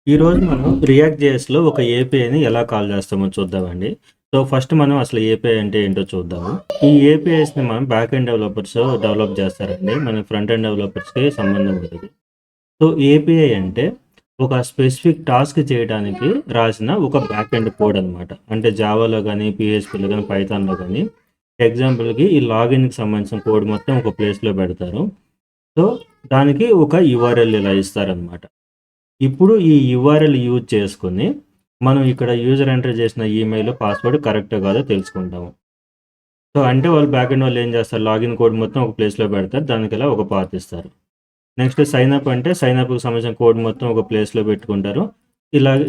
ఈరోజు మనం రియాక్ట్ జేఎస్‌లో ఒక ఏపీఐని ఎలా కాల్ చేస్తామో చూద్దామండి. సో, ఫస్ట్ మనం అసలు ఏపీఐ అంటే ఏంటో చూద్దాము. ఈ ఏపీఐస్‌ని మనం బ్యాక్ ఎండ్ డెవలపర్స్ డెవలప్ చేస్తారండి. మన ఫ్రంట్ ఎండ్ డెవలపర్స్‌కి సంబంధం ఉండదు. సో, ఏపీఐ అంటే ఒక స్పెసిఫిక్ టాస్క్ చేయడానికి రాసిన ఒక బ్యాక్ ఎండ్ కోడ్ అనమాట. అంటే జావాలో గానీ, పీహెచ్‌పీలో గానీ, పైథాన్‌లో గానీ ఎగ్జాంపుల్‌కి ఈ లాగిన్‌కి సంబంధించిన కోడ్ మొత్తం ఒక ప్లేస్‌లో పెడతారు. సో, దానికి ఒక యూఆర్ఎల్ ఇలా ఇస్తారనమాట. ఇప్పుడు ఈ యూఆర్ఎల్ యూజ్ చేసుకొని, మనం ఇక్కడ యూజర్ ఎంటర్ చేసిన ఈమెయిల్, పాస్వర్డ్ కరెక్టో కాదో తెలుసుకుంటాము. సో, అంటే వాళ్ళు బ్యాకెండ్ వాళ్ళు ఏం చేస్తారు, లాగిన్ కోడ్ మొత్తం ఒక ప్లేస్‌లో పెడతారు. దానికిలా ఒక పాత్ ఇస్తారు. నెక్స్ట్ సైన్ అప్ అంటే సైన్ అప్‌కి సంబంధించిన కోడ్ మొత్తం ఒక ప్లేస్‌లో పెట్టుకుంటారు.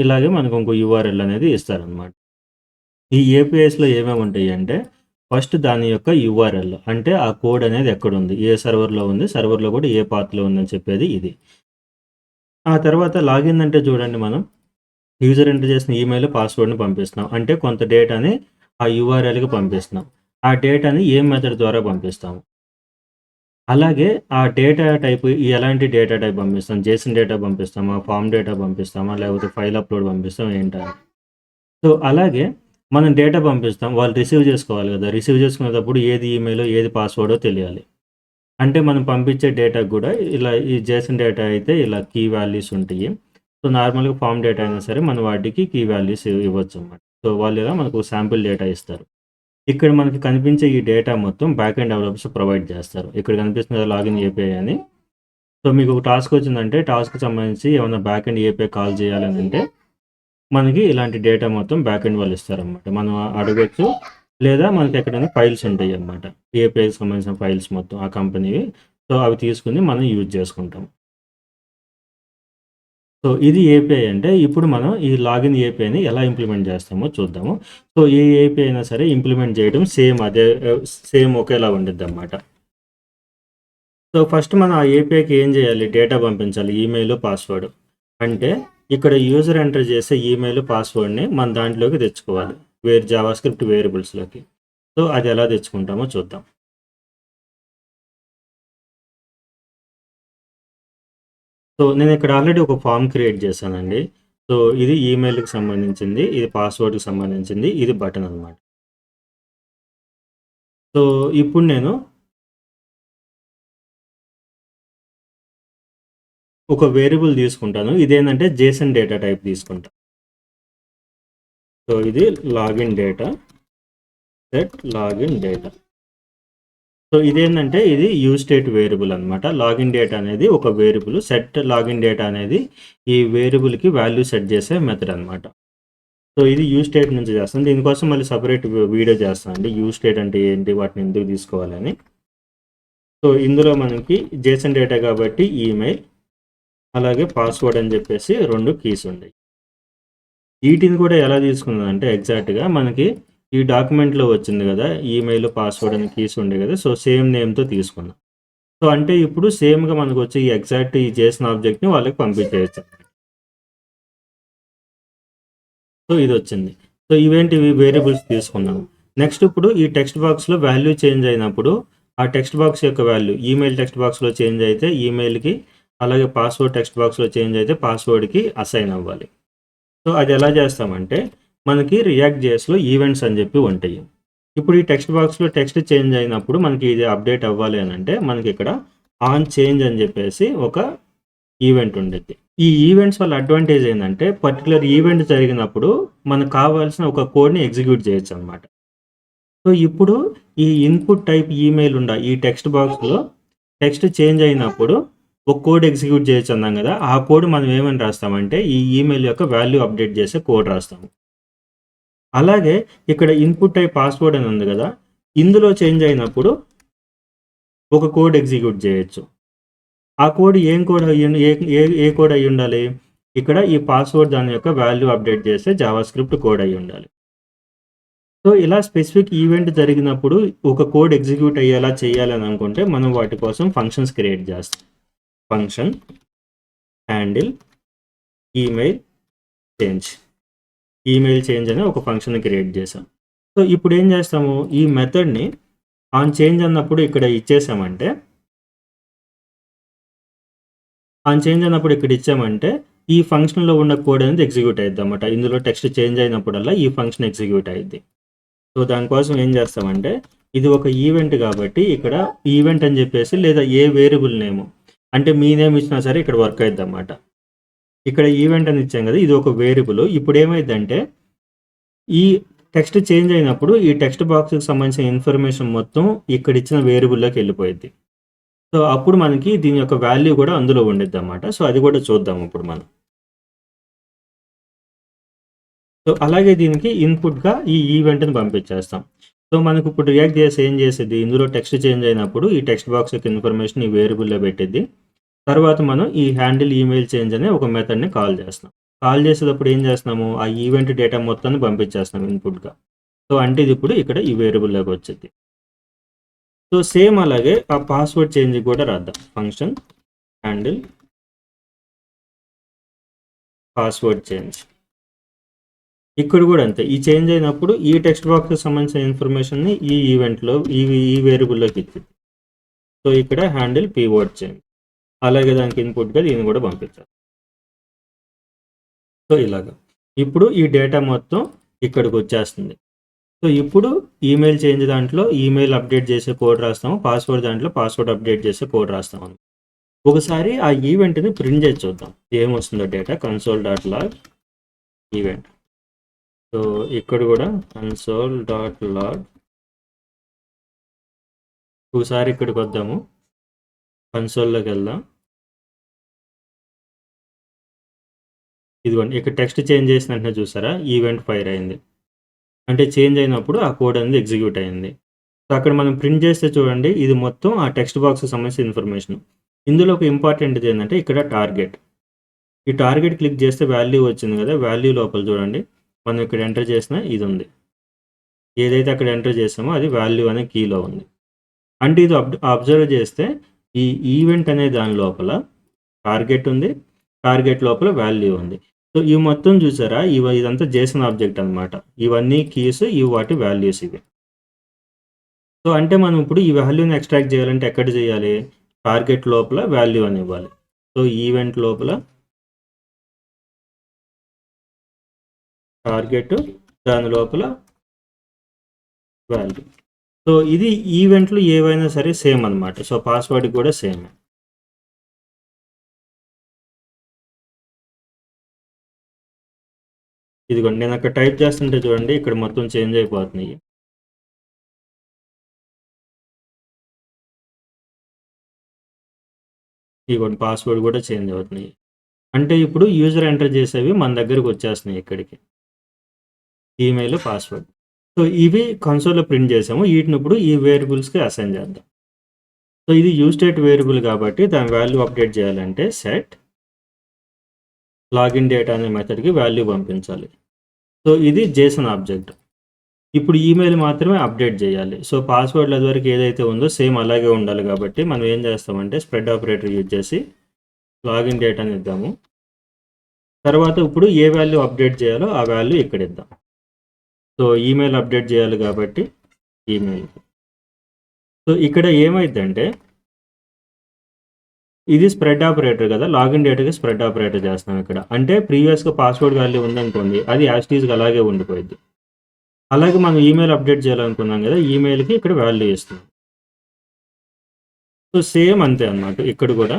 ఇలాగే మనకు ఇంకో యూఆర్ఎల్ అనేది ఇస్తారనమాట. ఈ ఏపీఐస్‌లో ఏమేమి ఉంటాయి అంటే, ఫస్ట్ దాని యొక్క యూఆర్ఎల్ అంటే ఆ కోడ్ అనేది ఎక్కడుంది, ఏ సర్వర్‌లో ఉంది, సర్వర్‌లో కూడా ఏ పాత్‌లో ఉందని చెప్పేది ఇది. ఆ తర్వాత లాగిన్ అంటే చూడండి మనం యూజర్ ఎంటర్ చేసిన ఈమెయిల్, పాస్వర్డ్‌ని పంపిస్తున్నాం. అంటే కొంత డేటాని ఆ యూఆర్ఎల్‌కి పంపిస్తున్నాం. ఆ డేటాని ఏ మెథడ్ ద్వారా పంపిస్తాము. అలాగే ఆ డేటా టైప్ ఎలాంటి డేటా టైప్ పంపిస్తాం? జేసన్ డేటా పంపిస్తామా? ఫార్మ్ డేటా పంపిస్తామా? లేకపోతే ఫైల్ అప్‌లోడ్ పంపిస్తాం ఏంటా? సో, అలాగే మనం డేటా పంపిస్తాం. వాళ్ళు రిసీవ్ చేసుకోవాలి కదా! రిసీవ్ చేసుకునేటప్పుడు ఏది ఈమెయిలో, ఏది పాస్వర్డో తెలియాలి. అంటే మనం పంపించే డేటాకు గూడా ఇలా ఈ జేసన్ డేటా అయితే ఇలా కీ వాల్యూస్ ఉంటాయి. సో, నార్మల్‌గా ఫార్మ్ డేటా అయినా సరే మనం వాటికి కీ వాల్యూస్ ఇవ్వచ్చనమాట. సో, వాళ్ళు ఇలా మనకు శాంపిల్ డేటా ఇస్తారు. ఇక్కడ మనకి కనిపించే ఈ డేటా మొత్తం బ్యాక్ ఎండ్ డెవలపర్స్ ప్రొవైడ్ చేస్తారు. ఇక్కడ కనిపిస్తుంది కదా లాగిన్ ఏపీఐ అని. సో, మీకు ఒక టాస్క్ వచ్చిందంటే టాస్క్‌కి సంబంధించి ఏమన్నా బ్యాక్ ఎండ్ ఏపీఐ కాల్ చేయాలనంటే మనకి ఇలాంటి డేటా మొత్తం బ్యాక్ ఎండ్ వాళ్ళు ఇస్తారనమాట. మనం అడగొచ్చు. లేదా మనకి ఎక్కడైనా ఫైల్స్ ఉంటాయన్నమాట. ఏపీఐకి సంబంధించిన ఫైల్స్ మొత్తం ఆ కంపెనీవి. సో, అవి తీసుకొని మనం యూజ్ చేసుకుంటాం. సో, ఇది ఏపీఐ అంటే ఇప్పుడు మనం ఈ లాగిన్ ఏపీఐని ఎలా ఇంప్లిమెంట్ చేస్తామో చూద్దాము. సో, ఏ ఏపీఐ అయినా సరే ఇంప్లిమెంట్ చేయడం సేమ్ అదే సేమ్ ఒకేలా ఉండిద్దనమాట. సో, ఫస్ట్ మనం ఆ ఏపీఐకి ఏం చేయాలి? డేటా పంపించాలి. Email, password. అంటే ఇక్కడ యూజర్ ఎంటర్ చేసే ఈమెయిల్, పాస్వర్డ్‌ని మన దాంట్లోకి తెచ్చుకోవాలి. జావాస్క్రిప్ట్ వేరియబుల్స్‌లోకి. సో, అది ఎలా తెచ్చుకుంటామో చూద్దాం. సో, నేనిక్కడ ఆల్రెడీ ఒక ఫార్మ్ క్రియేట్ చేశానండి. సో, ఇది ఈమెయిల్‌కి సంబంధించింది. ఇది పాస్వర్డ్‌కి సంబంధించింది. ఇది బటన్ అనమాట. సో, ఇప్పుడు నేను ఒక వేరియబుల్ తీసుకుంటాను. ఇదేంటంటే జేసన్ డేటా టైప్ తీసుకుంటా. సో, ఇది login data, set login data. So, ఇదేంటంటే ఇది యూజ్ స్టేట్ వేరియబుల్ అనమాట. లాగిన్ డేటా అనేది ఒక వేరియబుల్. సెట్ లాగిన్ డేటా అనేది ఈ వేరియబుల్‌కి వాల్యూ సెట్ చేసే మెథడ్ అనమాట. సో, ఇది యూజ్ స్టేట్ నుంచి చేస్తాను. దీనికోసం మళ్ళీ సెపరేట్ వీడియో చేస్తానండి. యూజ్ స్టేట్ అంటే ఏంటి? వాటిని ఎందుకు తీసుకోవాలని. సో, ఇందులో మనకి జేసన్ డేటా కాబట్టి ఈమెయిల్, అలాగే పాస్వర్డ్ అని చెప్పేసి 2 కీస్ ఉన్నాయి. వీటిని కూడా ఎలా తీసుకున్నదంటే ఎగ్జాక్ట్‌గా మనకి ఈ డాక్యుమెంట్‌లో వచ్చింది కదా! ఈమెయిల్, పాస్వర్డ్ అని కీస్ ఉండే కదా! సో, సేమ్ నేమ్‌తో తీసుకున్నా. సో, అంటే ఇప్పుడు సేమ్‌గా మనకొచ్చే ఈ ఎగ్జాక్ట్ ఈ జేసన్ ఆబ్జెక్ట్‌ని వాళ్ళకి పంపించేయొచ్చు. సో, ఇదొచ్చింది. సో, ఇవేంటివి వేరియబుల్స్ తీసుకున్నాము. నెక్స్ట్ ఇప్పుడు ఈ టెక్స్ట్ బాక్స్‌లో వాల్యూ చేంజ్ అయినప్పుడు, ఆ టెక్స్ట్ బాక్స్ యొక్క వాల్యూ ఈమెయిల్ టెక్స్ట్ బాక్స్‌లో చేంజ్ అయితే ఈమెయిల్‌కి, అలాగే పాస్వర్డ్ టెక్స్ట్ బాక్స్‌లో చేంజ్ అయితే పాస్వర్డ్‌కి అసైన్ అవ్వాలి. సో, అది ఎలా చేస్తామంటే, మనకి రియాక్ట్ జేఎస్‌లో ఈవెంట్స్ అని చెప్పి ఉంటాయి. ఇప్పుడు ఈ టెక్స్ట్ బాక్స్‌లో టెక్స్ట్ చేంజ్ అయినప్పుడు మనకి ఇది అప్డేట్ అవ్వాలి అనంటే, మనకిక్కడ ఆన్ చేంజ్ అని చెప్పేసి ఒక ఈవెంట్ ఉండిద్ది. ఈ ఈవెంట్స్ వల్ల అడ్వాంటేజ్ ఏందంటే, పర్టిక్యులర్ ఈవెంట్ జరిగినప్పుడు మనకు కావాల్సిన ఒక కోడ్‌ని ఎగ్జిక్యూట్ చేయొచ్చనమాట. సో, ఇప్పుడు ఈ ఇన్‌పుట్ టైప్ ఈమెయిల్ ఈ టెక్స్ట్ బాక్స్‌లో టెక్స్ట్ చేంజ్ అయినప్పుడు ఒక కోడ్ ఎగ్జిక్యూట్ చేయొచ్చు అన్నాం గదా! ఆ కోడ్ మనం ఏమని రాస్తామంటే, ఈ ఈమెయిల్ యొక్క వాల్యూ అప్డేట్ చేసే కోడ్ రాస్తాము. అలాగే ఇక్కడ ఇన్‌పుట్ టైప్ పాస్వర్డ్ అని ఉంది గదా! ఇందులో చేంజ్ అయినప్పుడు ఒక కోడ్ ఎగ్జిక్యూట్ చేయొచ్చు. ఆ కోడ్ ఏం కోడ్ అయ్యుండి ఏ ఏ ఏ కోడ్ అయ్యుండాలి? ఇక్కడ ఈ పాస్వర్డ్ దాని యొక్క వాల్యూ అప్డేట్ చేసే జావాస్క్రిప్ట్ కోడ్ అయ్యుండాలి. సో, ఇలా స్పెసిఫిక్ ఈవెంట్ జరిగినప్పుడు ఒక కోడ్ ఎగ్జిక్యూట్ అయ్యేలా చేయాలని అనుకుంటే మనం వాటి కోసం ఫంక్షన్స్ క్రియేట్ చేస్తాం. Function handle email change. Email change అనే ఒక ఫంక్షన్‌ని క్రియేట్ చేసాం. సో, ఇప్పుడు ఏం చేస్తాము? ఈ మెథడ్‌ని ఆన్ చేంజ్ అన్నప్పుడు ఇక్కడ ఇచ్చేసామంటే ఆన్ చేంజ్ అన్నప్పుడు ఇక్కడ ఇచ్చామంటే ఈ ఫంక్షన్‌లో ఉన్న కోడ్ అనేది ఎగ్జిక్యూట్ అయిద్దన్నమాట. ఇందులో టెక్స్ట్ చేంజ్ అయినప్పుడల్లా ఈ ఫంక్షన్ ఎగ్జిక్యూట్ అయిద్ది. సో, దానికోసం ఏం చేస్తామంటే, ఇది ఒక ఈవెంట్ కాబట్టి ఇక్కడ ఈవెంట్ అని చెప్పేసి లేదా ఏ వేరియబుల్ నేమ్ అంటే మీ నేమ్ ఇచ్చినా సరే ఇక్కడ వర్క్ అయిద్దన్నమాట. ఇక్కడ ఈవెంట్ అని ఇచ్చాం కదా! ఇది ఒక వేరియబుల్. ఇప్పుడు ఏమైద్దంటే, ఈ టెక్స్ట్ చేంజ్ అయినప్పుడు ఈ టెక్స్ట్ బాక్స్‌కి సంబంధించిన ఇన్ఫర్మేషన్ మొత్తం ఇక్కడ ఇచ్చిన వేరియబుల్‌లోకి వెళ్ళిపోయిద్ది. సో, అప్పుడు మనకి దీని యొక్క వాల్యూ కూడా అందులో ఉండిద్దన్నమాట. సో, అది కూడా చూద్దాం ఇప్పుడు మనం. సో, అలాగే దీనికి ఇన్‌పుట్‌గా ఈ ఈవెంట్‌ని పంపించేస్తాం. సో, మనకు ఇప్పుడు రియాక్ట్ జేఎస్ ఏం చేసిద్ది, ఇందులో టెక్స్ట్ చేంజ్ అయినప్పుడు ఈ టెక్స్ట్ బాక్స్ యొక్క ఇన్ఫర్మేషన్ ఈ వేరియబుల్‌లో పెట్టిద్ది. తర్వాత మనం ఈ హ్యాండిల్ ఈమెయిల్ చేంజ్ అనే ఒక మెథడ్‌ని కాల్ చేస్తాం. కాల్ చేసేటప్పుడు ఏం చేస్తున్నాము, ఆ ఈవెంట్ డేటా మొత్తాన్ని పంపించేస్తాం ఇన్‌పుట్‌గా. సో, అంటే ఇది ఇప్పుడు ఇక్కడ ఈ వేరియబుల్‌లోకి వచ్చిద్ది. సో, సేమ్ అలాగే ఆ పాస్వర్డ్ చేంజ్ కూడా రాద్దాం. Function handle password change. ఇక్కడ కూడా అంతే. ఈ చేంజ్ అయినప్పుడు ఈ టెక్స్ట్ బాక్స్‌కి సంబంధించిన ఇన్ఫర్మేషన్‌ని ఈ ఈవెంట్‌లో ఈ వేరియబుల్‌లోకి ఇచ్చిద్ది. సో, ఇక్కడ హ్యాండిల్ పీవర్డ్ చేంజ్. అలాగే దానికి ఇన్‌పుట్‌గా దీన్ని కూడా పంపించాలి. సో, ఇలాగా. ఇప్పుడు ఈ డేటా మొత్తం ఇక్కడికొచ్చేస్తుంది. సో, ఇప్పుడు ఈమెయిల్ చేంజ్ దాంట్లో ఈమెయిల్ అప్డేట్ చేసే కోడ్ రాస్తాము. పాస్వర్డ్ దాంట్లో పాస్వర్డ్ అప్డేట్ చేసే కోడ్ రాస్తాము. ఒకసారి ఆ ఈవెంట్‌ని ప్రింట్ చేసి చూద్దాం. ఏమొస్తుందో డేటా కన్సోల్.లాగ్ ఈవెంట్. సో, ఇక్కడ కూడా కన్సోల్.లాగ్ ఒకసారి ఇక్కడికి వద్దాము. కన్సోల్‌లోకి వెళ్దాం. ఇదిగోండి ఇక్కడ టెక్స్ట్ చేంజ్ చేసిన వెంటనే చూసారా ఈవెంట్ ఫైర్ అయింది. అంటే చేంజ్ అయినప్పుడు ఆ కోడ్ అనేది ఎగ్జిక్యూట్ అయింది. సో, అక్కడ మనం ప్రింట్ చేస్తే చూడండి ఇది మొత్తం ఆ టెక్స్ట్ బాక్స్‌కి సంబంధించిన ఇన్ఫర్మేషన్. ఇందులో ఒక ఇంపార్టెంట్‌ది ఏంటంటే ఇక్కడ టార్గెట్. ఈ టార్గెట్ క్లిక్ చేస్తే వాల్యూ వచ్చింది కదా! వాల్యూ లోపల చూడండి. మనం ఇక్కడ ఎంటర్ చేసిన ఇది ఉంది. ఏదైతే అక్కడ ఎంటర్ చేసామో అది వాల్యూ అనే కీలో ఉంది. అంటే ఇది అబ్జర్వ్ చేస్తే ఈ ఈవెంట్ అనే దాని లోపల టార్గెట్ ఉంది. టార్గెట్ లోపల వాల్యూ ఉంది. సో, ఇవి మొత్తం చూసారా ఇదంతా జేసన్ ఆబ్జెక్ట్ అనమాట. ఇవన్నీ కీస్ ఇవి వాటి వాల్యూస్ ఇవి. సో, అంటే మనం ఇప్పుడు ఈ వాల్యూని ఎక్స్ట్రాక్ట్ చేయాలంటే ఎక్కడ చేయాలి? టార్గెట్ లోపల వాల్యూ అని ఇవ్వాలి. సో, ఈవెంట్ లోపల టార్గెట్ దాని లోపల వాల్యూ. సో, ఇది ఈవెంట్లు ఏవైనా సరే సేమ్ అనమాట. సో, పాస్వర్డ్ కూడా సేమ్. ఇదిగోండి నేను అక్కడ టైప్ చేస్తుంటే చూడండి ఇక్కడ మొత్తం చేంజ్ అయిపోతున్నాయి. ఇదిగోండి పాస్వర్డ్ కూడా చేంజ్ అవుతున్నాయి. అంటే ఇప్పుడు యూజర్ ఎంటర్ చేసేవి మన దగ్గరకు వచ్చేస్తున్నాయి ఇక్కడికి. Email, password. సో, ఇవి కన్సోల్‌లో ప్రింట్ చేసాము. వీటిని ఇప్పుడు ఈ వేరియబుల్స్‌కి అసైన్ చేద్దాం. సో, ఇది యూస్టేట్ వేరియబుల్ కాబట్టి దాని వాల్యూ అప్డేట్ చేయాలంటే సెట్ లాగిన్ డేటా అనే మెథడ్‌కి వాల్యూ పంపించాలి. సో, ఇది జేసన్ ఆబ్జెక్ట్. ఇప్పుడు ఈమెయిల్ మాత్రమే అప్డేట్ చేయాలి. సో, పాస్వర్డ్‌ల వరకు ఏదైతే ఉందో సేమ్ అలాగే ఉండాలి కాబట్టి మనం ఏం చేస్తామంటే స్ప్రెడ్ ఆపరేటర్ యూజ్ చేసి లాగిన్ డేటాని ఇద్దాము. తర్వాత ఇప్పుడు ఏ వాల్యూ అప్డేట్ చేయాలో ఆ వాల్యూ ఇక్కడ ఇద్దాం. సో, ఈమెయిల్ అప్డేట్ చేయాలి కాబట్టి ఈమెయిల్. సో, ఇక్కడ ఏమైద్దంటే ఇది స్ప్రెడ్ ఆపరేటర్ కదా! లాగిన్ డేటాకి స్ప్రెడ్ ఆపరేటర్ చేస్తున్నాం ఇక్కడ. అంటే ప్రీవియస్‌గా పాస్వర్డ్ వాల్యూ ఉందనుకోండి అది యాజ్ ఇట్ ఈస్‌గా అలాగే ఉండిపోయిద్ది. అలాగే మనం ఈమెయిల్ అప్డేట్ చేయాలనుకున్నాం కదా! ఈమెయిల్‌కి ఇక్కడ వాల్యూ ఇస్తున్నాం. సో, సేమ్ అంతే అన్నమాట ఇక్కడ కూడా.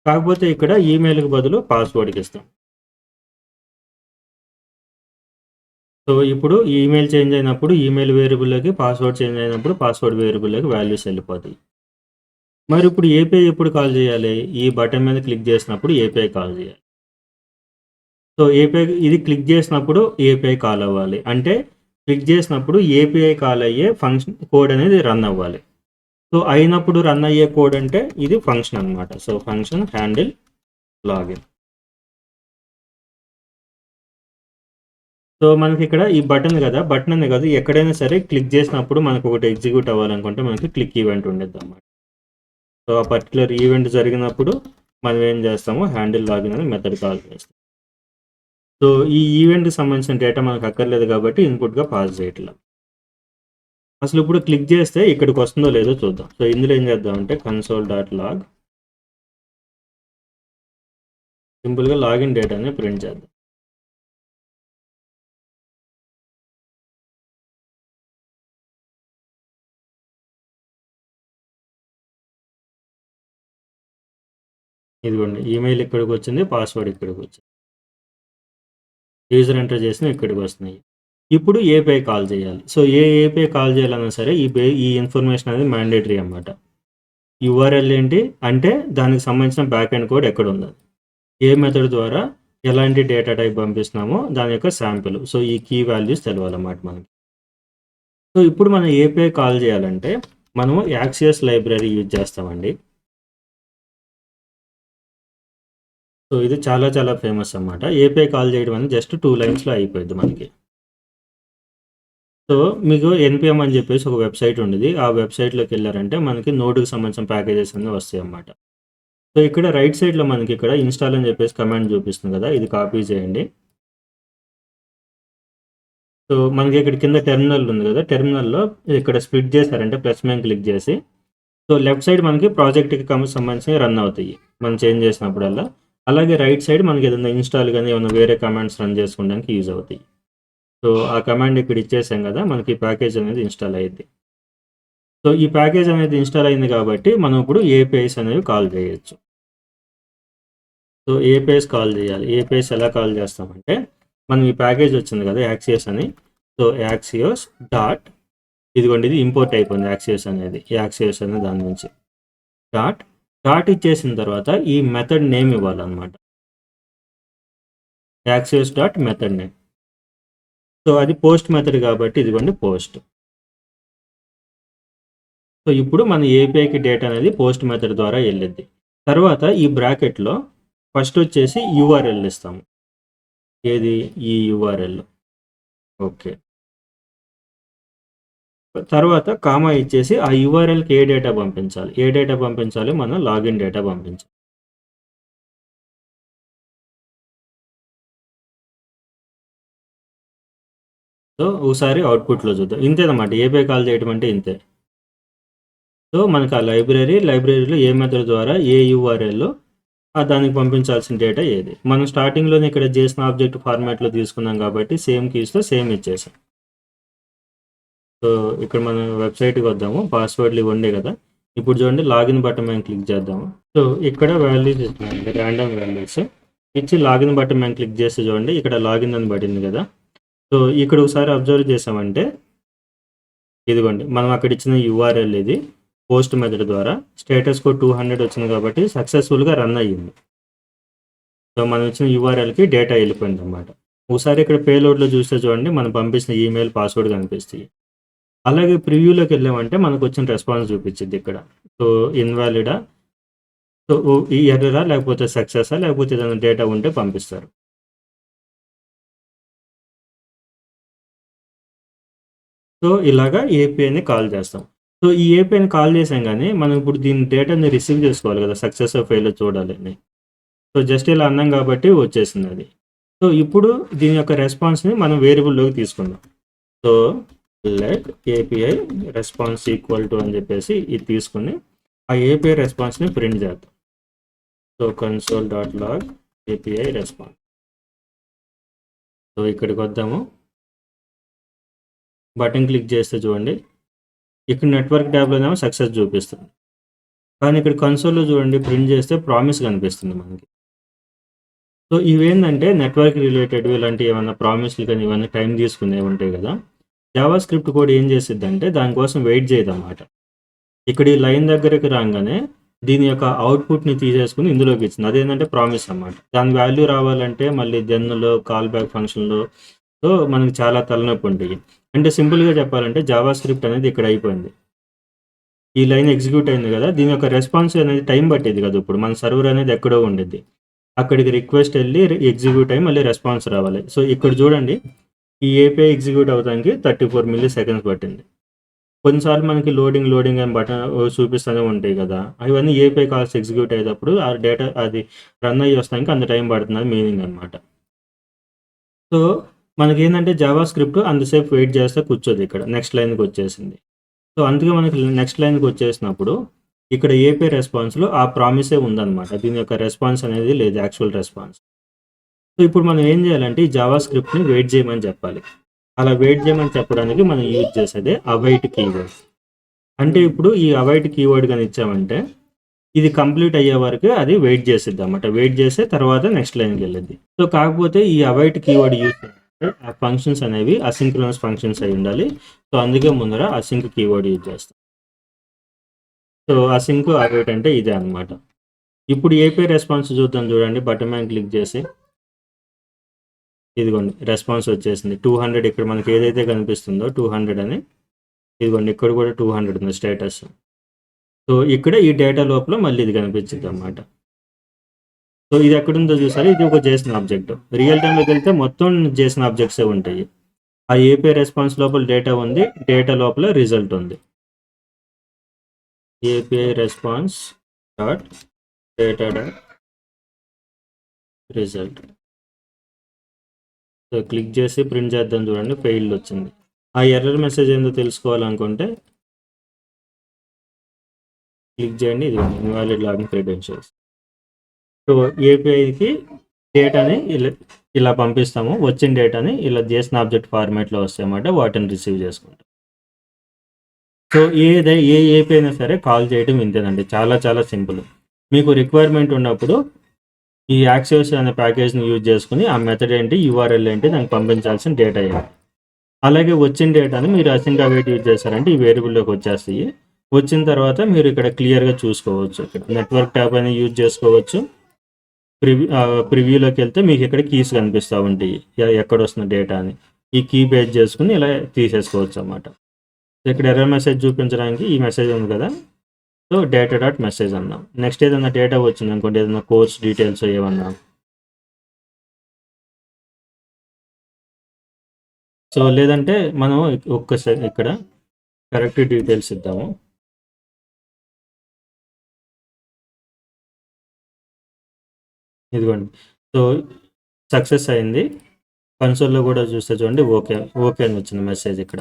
కాకపోతే ఇక్కడ ఈమెయిల్‌కి బదులు పాస్వర్డ్‌కి ఇస్తాం. సో, ఇప్పుడు ఈమెయిల్ చేంజ్ అయినప్పుడు ఈమెయిల్ వేరియబుల్‌లోకి, పాస్వర్డ్ చేంజ్ అయినప్పుడు పాస్వర్డ్ వేరియబుల్‌లోకి వాల్యూస్ వెళ్ళిపోతాయి. మరి ఇప్పుడు ఏపీఐ ఎప్పుడు కాల్ చేయాలి? ఈ బటన్ మీద క్లిక్ చేసినప్పుడు ఏపీఐ కాల్ చేయాలి. సో, ఏపీఐ ఇది క్లిక్ చేసినప్పుడు ఏపీఐ కాల్ అవ్వాలి. అంటే క్లిక్ చేసినప్పుడు ఏపీఐ కాల్ అయ్యే ఫంక్షన్ కోడ్ అనేది రన్ అవ్వాలి. సో, అయినప్పుడు రన్ అయ్యే కోడ్ అంటే ఇది ఫంక్షన్ అనమాట. So, function handle login. So, మనకి ఇక్కడ ఈ బటన్ కదా! బటన్ అనే కాదు ఎక్కడైనా సరే క్లిక్ చేసినప్పుడు మనకు ఒకటి ఎగ్జిక్యూట్ అవ్వాలనుకుంటే మనకి క్లిక్ ఈవెంట్ ఉండిద్దన్నమాట. సో, ఆ పర్టిక్యులర్ ఈవెంట్ జరిగినప్పుడు మనం ఏం చేస్తాము హ్యాండిల్ లాగిన్ అనే మెథడ్ కాల్ చేస్తాం. సో, ఈ ఈవెంట్‌కి సంబంధించిన డేటా మనకు అక్కర్లేదు కాబట్టి ఇన్‌పుట్‌గా పాస్ చేయట్లా. అసలు ఇప్పుడు క్లిక్ చేస్తే ఇక్కడికి వస్తుందో లేదో చూద్దాం. సో, ఇందులో ఏం చేద్దామంటే కన్సోల్.లాగ్ సింపుల్గా లాగిన్ డేటాని ప్రింట్ చేద్దాం. ఇదిగోండి, ఈమెయిల్ ఇక్కడికి వచ్చింది, పాస్వర్డ్ ఇక్కడికి వచ్చింది, యూజర్ ఎంటర్ చేసిన ఇక్కడికి వస్తున్నాయి. ఇప్పుడు ఏపీఐ కాల్ చేయాలి. సో ఏ ఏపీఐ కాల్ చేయాలన్నా సరే ఈ ఇన్ఫర్మేషన్ అనేది మ్యాండేటరీ అన్నమాట. యూఆర్ఎల్ ఏంటి అంటే దానికి సంబంధించిన బ్యాక్ ఎండ్ కోడ్ ఎక్కడ ఉంది, ఏ మెథడ్ ద్వారా ఎలాంటి డేటా టైప్ పంపిస్తున్నామో దాని యొక్క శాంపిల్. సో ఈ కీ వాల్యూస్ తెలవాలన్నమాట మనకి. సో ఇప్పుడు మనం ఏపీఐ కాల్ చేయాలంటే మనము యాక్సియస్ లైబ్రరీ యూజ్ చేస్తామండి. సో ఇది చాలా చాలా ఫేమస్ అన్నమాట. ఏపీఐ కాల్ చేయడం అనేది జస్ట్ 2 లైన్స్లో అయిపోయింది మనకి. సో మీకు ఎన్పిఎం అని చెప్పేసి ఒక వెబ్సైట్ ఉండేది. ఆ వెబ్సైట్లోకి వెళ్ళారంటే మనకి నోడ్కి సంబంధించిన ప్యాకేజెస్ అన్నీ వస్తాయి అన్నమాట. సో ఇక్కడ రైట్ సైడ్లో మనకి ఇక్కడ ఇన్స్టాల్ అని చెప్పేసి కమాండ్ చూపిస్తుంది కదా, ఇది కాపీ చేయండి. సో మనకి ఇక్కడ కింద టెర్మినల్ ఉంది కదా, టెర్మినల్లో ఇక్కడ స్ప్లిట్ చేశారంటే ప్లస్ మీద క్లిక్ చేసి, సో లెఫ్ట్ సైడ్ మనకి ప్రాజెక్ట్కి సంబంధించి రన్ అవుతాయి మనం చేంజ్ చేసినప్పుడల్లా. అలాగే రైట్ సైడ్ మనకి ఏదైనా ఇన్స్టాల్ కానీ ఏమైనా వేరే కమాండ్స్ రన్ చేసుకోవడానికి యూజ్ అవుతాయి. సో ఆ కమాండ్ ఇక్కడ ఇచ్చేసాం కదా, మనకి ప్యాకేజ్ అనేది ఇన్స్టాల్ అయ్యింది. సో ఈ ప్యాకేజ్ అనేది ఇన్స్టాల్ అయింది కాబట్టి మనం ఇప్పుడు ఏపీఐస్ అనేవి కాల్ చేయొచ్చు. సో ఏపీఐస్ కాల్ చేయాలి. ఏపీఐస్ ఎలా కాల్ చేస్తామంటే మనం ఈ ప్యాకేజ్ వచ్చింది కదా యాక్సియస్ అని, సో యాక్సియోస్ డాట్, ఇదిగోండి ఇది ఇంపోర్ట్ అయిపోయింది యాక్సియస్ అనేది, యాక్సియస్ అనే దాని నుంచి డాట్ ఇచ్చేసిన తర్వాత ఈ మెథడ్ నేమ్ ఇవ్వాలన్నమాట, Axios dot method name. So అది పోస్ట్ మెథడ్ కాబట్టి ఇదిగోండి పోస్ట్. సో ఇప్పుడు మన ఏపీఐకి డేటా అనేది పోస్ట్ మెథడ్ ద్వారా వెళ్ళిద్ది. తర్వాత ఈ బ్రాకెట్లో ఫస్ట్ వచ్చేసి యూఆర్ఎల్ ఇస్తాము, ఏది ఈ యూఆర్ఎల్. ఓకే, తర్వాత కామా ఇచ్చేసి ఆ యూఆర్ఎల్కి ఏ డేటా పంపించాలి, మనం లాగిన్ డేటా పంపించాలి. సో ఒకసారి అవుట్పుట్లో చూద్దాం. ఇంతేనమాట ఏపీఐ కాల్ చేయడం అంటే ఇంతే. సో మనకు ఆ లైబ్రరీలో ఏ మెథడ్ ద్వారా ఏ యూఆర్ఎల్ దానికి పంపించాల్సిన డేటా ఏది. మనం స్టార్టింగ్లోనే ఇక్కడ చేసిన ఆబ్జెక్ట్ ఫార్మాట్లో తీసుకున్నాం కాబట్టి సేమ్ కీస్తో సేమ్ ఇచ్చేసాం. సో ఇక్కడ మనం వెబ్సైట్కి వద్దాము, పాస్వర్డ్లు ఇవ్వండి కదా. ఇప్పుడు చూడండి లాగిన్ బటన్ మేము క్లిక్ చేద్దాము. సో ఇక్కడ వాల్యూస్ ఇస్తున్నాం, ర్యాండమ్ వాల్యూస్ ఇచ్చి లాగిన్ బటన్ మేము క్లిక్ చేస్తే చూడండి ఇక్కడ లాగిన్ అని పడింది కదా. సో ఇక్కడ ఒకసారి అబ్జర్వ్ చేసామంటే ఇదిగోండి మనం అక్కడ ఇచ్చిన యూఆర్ఎల్ ఇది పోస్ట్ మెథడ్ ద్వారా స్టేటస్ కోడ్ 200 వచ్చింది కాబట్టి సక్సెస్ఫుల్గా రన్ అయ్యింది. సో మనం ఇచ్చిన యూఆర్ఎల్కి డేటా వెళ్ళిపోయింది అనమాట. ఒకసారి ఇక్కడ పేలోడ్లో చూస్తే చూడండి మనం పంపించిన ఈమెయిల్ పాస్వర్డ్ కనిపిస్తాయి. అలాగే ప్రివ్యూలోకి వెళ్ళామంటే మనకు వచ్చిన రెస్పాన్స్ చూపించింది ఇక్కడ. సో ఇన్వాలిడా, సో ఈ ఎర్రరా లేకపోతే సక్సెసా లేకపోతే ఏదైనా డేటా ఉంటే పంపిస్తారు. సో ఇలాగా ఏపీఐని కాల్ చేస్తాం. సో ఈ ఏపీఐని కాల్ చేసాం కానీ మనం ఇప్పుడు దీని డేటాని రిసీవ్ చేసుకోవాలి కదా, సక్సెస్ ఫెయిల్ చూడాలని. సో జస్ట్ ఇలా అన్నాం కాబట్టి వచ్చేసింది అది. సో ఇప్పుడు దీని యొక్క రెస్పాన్స్ని మనం వేరియబుల్లోకి తీసుకుందాం. So let API response equal to అని చెప్పేసి ఇది తీసుకుని ఆ ఏపీఐ రెస్పాన్స్ని ప్రింట్ చేద్దాం. So console.log API response. So ఇక్కడికి వద్దాము, బటన్ క్లిక్ చేస్తే చూడండి ఇక్కడ నెట్వర్క్ ట్యాబ్లోనేమో సక్సెస్ చూపిస్తుంది, కానీ ఇక్కడ కన్సోల్లో చూడండి ప్రింట్ చేస్తే ప్రామిస్ కనిపిస్తుంది మనకి. సో ఇవేంటంటే నెట్వర్క్ రిలేటెడ్ ఇలాంటి ఏమైనా ప్రామిస్లు కానీ ఇవన్నీ టైం తీసుకునేవి ఉంటాయి కదా. జావా స్క్రిప్ట్ కోడ్ ఏం చేసిద్ది అంటే దానికోసం వెయిట్ చేయదన్నమాట. ఇక్కడ ఈ లైన్ దగ్గరికి రాగానే దీని యొక్క అవుట్పుట్ని తీసేసుకుని ఇందులోకి ఇచ్చింది, అదేంటంటే ప్రామిస్ అన్నమాట. దాని వాల్యూ రావాలంటే మళ్ళీ దెన్లో కాల్ బ్యాక్ ఫంక్షన్లో సో మనకి చాలా తలనొప్పి ఉంటాయి. అంటే సింపుల్గా చెప్పాలంటే జావా స్క్రిప్ట్ అనేది ఇక్కడ అయిపోయింది, ఈ లైన్ ఎగ్జిక్యూట్ అయింది కదా, దీని యొక్క రెస్పాన్స్ అనేది టైం పట్టేది కదా. ఇప్పుడు మన సర్వర్ అనేది ఎక్కడో ఉండేది, అక్కడికి రిక్వెస్ట్ వెళ్ళి ఎగ్జిక్యూట్ అయ్యి మళ్ళీ రెస్పాన్స్ రావాలి. సో ఇక్కడ చూడండి ఈ ఏపీఐ ఎగ్జిక్యూట్ అవడానికి 34 మిల్లీ సెకండ్స్ పట్టింది. కొన్నిసార్లు మనకి లోడింగ్ అని బటన్ చూపిస్తూనే ఉంటాయి కదా, అవన్నీ ఏపీఐ కాల్స్ ఎగ్జిక్యూట్ అయ్యేటప్పుడు ఆ డేటా అది రన్ అయ్యి వస్తానికి అంత టైం పడుతుంది మీనింగ్ అనమాట. సో మనకి ఏంటంటే జావా స్క్రిప్ట్ అంతసేపు వెయిట్ చేస్తే కూర్చోదు, ఇక్కడ నెక్స్ట్ లైన్కి వచ్చేసింది. సో అందుకే మనకి నెక్స్ట్ లైన్కి వచ్చేసినప్పుడు ఇక్కడ ఏపీ రెస్పాన్స్లో ఆ ప్రామిసే ఉందన్నమాట. దీని యొక్క రెస్పాన్స్ అనేది లేదు, యాక్చువల్ రెస్పాన్స్. సో ఇప్పుడు మనం ఏం చేయాలంటే ఈ జావా స్క్రిప్ట్ని వెయిట్ చేయమని చెప్పాలి. అలా వెయిట్ చేయమని చెప్పడానికి మనం యూజ్ చేసేదే అవైట్ కీవర్డ్. అంటే ఇప్పుడు ఈ అవైట్ కీవర్డ్ కానీ ఇచ్చామంటే ఇది కంప్లీట్ అయ్యే వరకు అది వెయిట్ చేసిద్ది అన్నమాట. వెయిట్ చేసే తర్వాత నెక్స్ట్ లైన్కి వెళ్ళిద్ది. సో కాకపోతే ఈ అవైట్ కీవర్డ్ యూజ్ చేస్తే ఆ ఫంక్షన్స్ అనేవి అసింక్రోనస్ ఫంక్షన్స్ అయి ఉండాలి. సో అందుకే ముందర అసింక్ కీవర్డ్ యూజ్ చేస్తాం. సో అసింక్ అవైట్ అంటే ఇదే అనమాట. ఇప్పుడు ఏపీ రెస్పాన్స్ చూద్దాం. చూడండి, బటన్ మీద క్లిక్ చేసి ఇదిగోండి రెస్పాన్స్ వచ్చేసింది 200. ఇక్కడ మనకి ఏదైతే కనిపిస్తుందో 200 అని, ఇదిగోండి ఇక్కడ కూడా 200 ఉంది స్టేటస్. సో ఇక్కడ ఈ డేటా లోపల మళ్ళీ ఇది కనిపించింది అన్నమాట. సో ఇది ఎక్కడుందో చూసారు, ఇది ఒక జేసన్ ఆబ్జెక్ట్. రియల్ టైంలోకి వెళ్తే మొత్తం జేసన్ ఆబ్జెక్ట్సే ఉంటాయి. ఆ ఏపీ రెస్పాన్స్ లోపల డేటా ఉంది, డేటా లోపల రిజల్ట్ ఉంది. API response dot data dot result. So click చేసి ప్రింట్ చేద్దాం. చూడండి, ఫెయిల్డ్ వచ్చింది. ఆ ఎర్రర్ మెసేజ్ ఏందో తెలుసుకోవాలనుకుంటే క్లిక్ చేయండి. ఇది ఇన్వాలిడ్ లాగిన్ క్రెడెన్షియల్స్. సో ఏపీఐకి డేటాని ఇలా పంపిస్తాము. వచ్చిన డేటాని ఇలా జేసన్ ఆబ్జెక్ట్ ఫార్మాట్లో వస్తాయన్నమాట. వాటిని రిసీవ్ చేసుకుంటాం. సో ఏ ఏపీ అయినా సరే కాల్ చేయడం ఇంతేనండి. చాలా చాలా సింపుల్. మీకు రిక్వైర్మెంట్ ఉన్నప్పుడు ఈ యాక్సియోస్ అనే ప్యాకేజ్ని యూజ్ చేసుకుని ఆ మెథడ్ ఏంటి, యూఆర్ఎల్ ఏంటి, దానికి పంపించాల్సిన డేటా ఏంటి, అలాగే వచ్చిన డేటాని మీరు అసింక్ అవైట్ యూజ్ చేస్తారంటే ఈ వేరియబుల్లోకి వచ్చేస్తాయి. వచ్చిన తర్వాత మీరు ఇక్కడ క్లియర్గా చూసుకోవచ్చు. ఇక్కడ నెట్వర్క్ ట్యాబ్ అని యూజ్ చేసుకోవచ్చు. ప్రివ్యూలోకి వెళ్తే మీకు ఇక్కడ కీస్ కనిపిస్తూ ఉంటాయి, ఎక్కడ వస్తున్న డేటా అని. ఈ కీ బేస్ చేసుకుని ఇలా తీసేసుకోవచ్చు అన్నమాట. ఇక్కడ ఎర్రర్ మెసేజ్ చూపించడానికి ఈ మెసేజ్ ఉంది కదా, సో డేటా డాట్ మెసేజ్ అన్నాం. నెక్స్ట్ ఏదైనా డేటా వచ్చింది అనుకోండి, ఏదైనా కోర్స్ డీటెయిల్స్ ఏమన్నా, సో లేదంటే మనం ఒక్కసారి ఇక్కడ కరెక్ట్ డీటెయిల్స్ ఇద్దాము. ఇదిగోండి, సో సక్సెస్ అయింది. కన్సోల్లో కూడా చూస్తే చూడండి, ఓకే ఓకే అని వచ్చింది మెసేజ్ ఇక్కడ.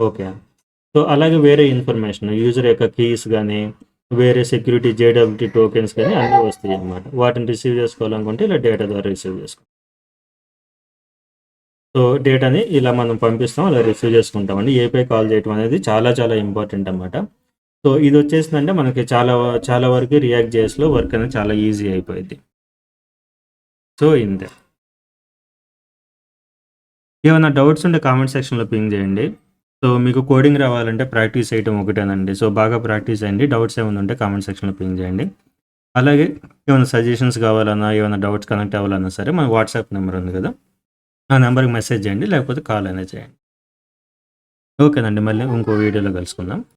ఓకే. సో అలాగే వేరే ఇన్ఫర్మేషన్, యూజర్ యొక్క కీస్ కానీ వేరే సెక్యూరిటీ జేడబ్ల్యూటీ టోకెన్స్ కానీ అన్నీ వస్తాయి అన్నమాట. వాటిని రిసీవ్ చేసుకోవాలనుకుంటే ఇలా డేటా ద్వారా రిసీవ్ చేసుకోవాలి. సో డేటాని ఇలా మనం పంపిస్తాం, అలా రిసీవ్ చేసుకుంటామండి. ఏపీఐ కాల్ చేయడం అనేది చాలా చాలా ఇంపార్టెంట్ అన్నమాట. సో ఇది వచ్చేసిందంటే మనకి చాలా చాలా వరకు రియాక్ట్ జేఎస్లో వర్క్ అనేది చాలా ఈజీ అయిపోయింది. సో ఇంతే. ఏమైనా డౌట్స్ ఉంటే కామెంట్ సెక్షన్లో పింగ్ చేయండి. సో మీకు కోడింగ్ రావాలంటే ప్రాక్టీస్ చేయడం ఒకటేనండి. సో బాగా ప్రాక్టీస్ అయ్యండి. డౌట్స్ ఏమైనా ఉంటే కామెంట్ సెక్షన్లో పింగ్ చేయండి. అలాగే ఏమైనా సజెషన్స్ కావాలన్నా, ఏమైనా డౌట్స్ కనెక్ట్ అవ్వాలన్నా సరే మన వాట్సాప్ నెంబర్ ఉంది కదా, ఆ నెంబర్కి మెసేజ్ చేయండి, లేకపోతే కాల్ అనేది చేయండి. ఓకేనండి, మళ్ళీ ఇంకో వీడియోలో కలుసుకుందాం.